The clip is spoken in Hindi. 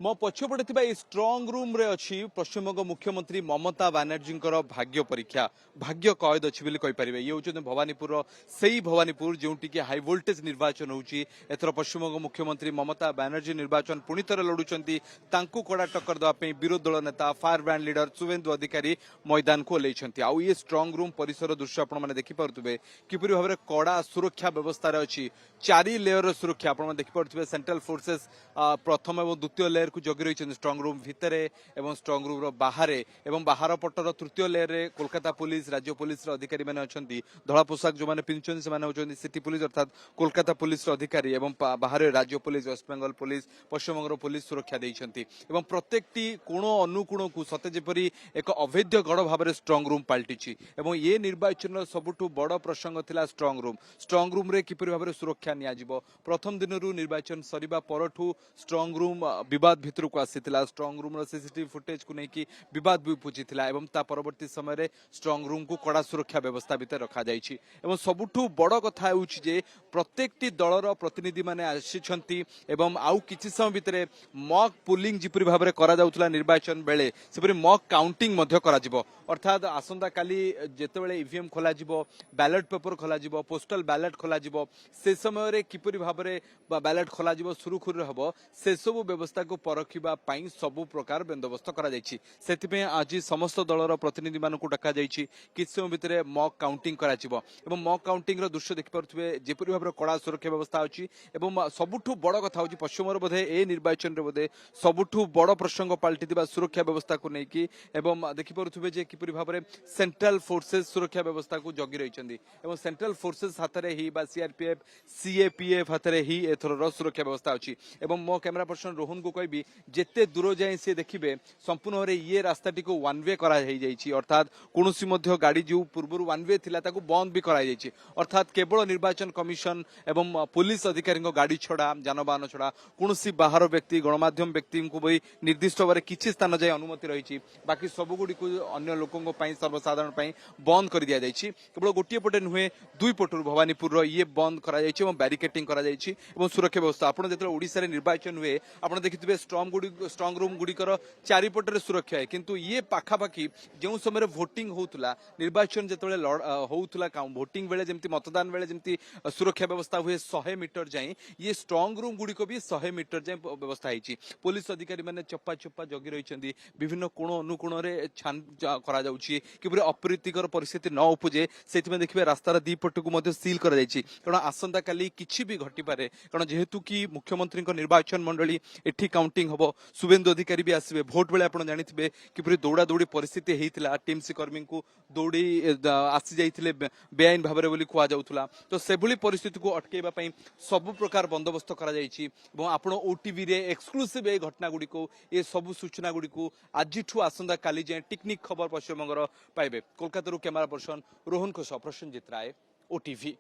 मो पछपटे थिबा ए स्ट्रांग रूम रे अछि पश्चिमबंग मुख्यमंत्री ममता बनर्जी भाग्य परीक्षा भाग्य कैद अछि बोली कहि परिबे। ये होचन भवानीपुर सेही भवानीपुर जोंटी के हाई वोल्टेज निर्वाचन होउची। एथर पश्चिमबंग मुख्यमंत्री ममता बनर्जी निर्वाचन पुणी थर लड़ुचंती। तांकु कड़ा टक्कर दवा पे विरोधी दल नेता फायर ब्रांड लीडर शुभेंदु अधिकारी मैदान को ओल्लैछंती। आउ ये स्ट्रांग रूम परिसर दृश्य आपण माने देखि पारुतबे किपरि भाबरे कड़ा सुरक्षा व्यवस्था रे अछि। 4 लेयर सुरक्षा आपण माने देखि पारुतबे। सेंट्रल फोर्सेस प्रथम एवं द्वितीय लेयर को जगी रही स्ट्रांग रूम भितरे एवं स्ट्रांग रूम बाहरे एवं बाहर पटर तृतीय लेयर रे कोलकाता पुलिस राज्य पुलिस अधिकारी माने अछंती। धला पोशाक जो माने पिंचन से माने होचंती सिटी पुलिस अर्थात कोलकाता पुलिस अधिकारी एवं बाहर राज्य police waste Bengal police Paschim Banga police सुरक्षा देइछंती। एवं प्रत्येकटी कोण अनुकोण को सते जेपरी एक अवैध गढ़ भाव स्ट्रांग रूम पलटिछि। एवं ये निर्वाचन सबुठु बड़ प्रसंग थिला स्ट्रांग रूम रे किपरि भाव सुरक्षा निया जिवो। प्रथम दिन निर्वाचन सरीबा परठू स्ट्रांग रूम विवाद भितर को आसीथिला। स्ट्रांग रूम रो सीसीटीवी फुटेज को नेकी विवाद भी उपजिथिला एवं ता परवर्ती समय रे स्ट्रांग रूम को कड़ा सुरक्षा व्यवस्था भितर रखा जाइछि। एवं सबुठु बड़ कथा होउछि जे प्रत्येकटी दलर प्रतिनिधि माने आसीछंती एवं आउ किछि समय भितर मॉक पुलिंग जिपरि भाबरे करा जाउतला निर्वाचन बेले सेपरि मॉक काउंटिंग मध्य करा जिवो। अर्थात आसंता काली जेतेबेले ईवीएम खोला जिवो बैलेट पेपर खोला जिवो पोस्टल बैलेट खोला जिवो से समय रे किपरि भाबरे बैलेट खोला जिवो सुरुखुर हबो से सब व्यवस्था को परखिबा पई सब प्रकार बंदोबस्त करा जायछि। सेति आज समस्त दलर प्रतिनिधि मान को डका जायछि। किछ समय भितर मॉक काउंटिंग करा जिवो एवं मॉक काउंटिंग रो दृश्य देखि पारुथबे जेपरि भाबरे कड़ा सुरक्षा व्यवस्था अछि। एवं सबुठु बड़ कथा होछि पश्चिमर बोधे ए निर्वाचन रे बोधे सबुठु बड़ प्रसंग पलटिथिबा सुरक्षा व्यवस्था को नेकी एवं देखि पारुथबे जे किपरि भाबरे सेंट्रल फोर्सेस सुरक्षा व्यवस्था को जगी रहिछंदी। एवं सेंट्रल फोर्सेस हाथरे ही बा सीआरपीएफ सीएपीएफ हाथरे ही एथर रो सुरक्षा व्यवस्था अछि। एवं मो कैमरा पर्सन रोहन को कहबी जेते दूर जाए से देखिबे संपूर्ण रे ये रास्ताटी को वन वे करा जाई जाइछि। अर्थात कोनोसी मध्य गाड़ी जो पूर्व वन वे थिला ताको बंद भी करा जाइछि। अर्थात केवल निर्वाचन कमिशन एवं पुलिस अधिकारी गाड़ी छड़ा जानवाहन छड़ा कोनोसी बाहर व्यक्ति गणमाध्यम व्यक्ति को भी निर्दिष्ट भाव किछि स्थान जाय अनुमति रही। बाकी सब गुडी को अन्य लोकों पई सर्वसाधारण पई बंद कर दिया जाइछि। केवल गोटिए पटे नुहे दुई पटुर भवानीपुर ये बंद करा जाइछि एवं बैरिकेटिंग करा जाइछि एवं सुरक्षा व्यवस्था आपण जेतले ओडिसा रे निर्वाचन हुए आपण देखिथिबे स्ट्रांग रूम गुडिकर चारिपटरे सुरक्षा है। किंतु ये पाखापाखि जो समय भोटिंग होउतला निर्वाचन जेतले होउतला भोटिंग बेले जेमती मतदान बेले जेमती सुरक्षा व्यवस्था हुए 100 मीटर जाए ये स्ट्रांग रूम गुडिको भी 100 मीटर जाए व्यवस्था है। पुलिस अधिकारी माने चप्पा चप्पा जगी रही विभिन्न कोण अनुकोण रे छान करा जाउछि किबरे अप्रीतिकर परिस्थिति न उपजे सेति देखिबे रास्तार दी पटकु मध्ये सील करा जाइछि। कारण आसंता काली किछि भी घटी पारे कारण जेहेतु कि मुख्यमंत्री निर्वाचन मंडली एठी काउंटिंग हबो शुभेंदु अधिकारी भी आसबे भोट बेले आपण जानिथिबे किपरि दौड़ा दौड़ी परिस्थिति हेइतिला टीएमसी कर्मी को दौड़ी आसी जाइथिले बेआईन भाबरे बोली कुआ जाउथुला। तो सेभली परिस्थिति को अटकेबा पई सब प्रकार बंदोबस्त करा जाइछि एवं आपण ओटीवी रे एक्सक्लूसिव ए घटना गुडी को ए सब सूचना गुडी को आजिठु आसंदा काली जे टेक्निक खबर पश्चिमबंगर पाइबे। कोलकाता कैमरा पर्सन रोहन को प्रसन्नजित राय ओटीवी।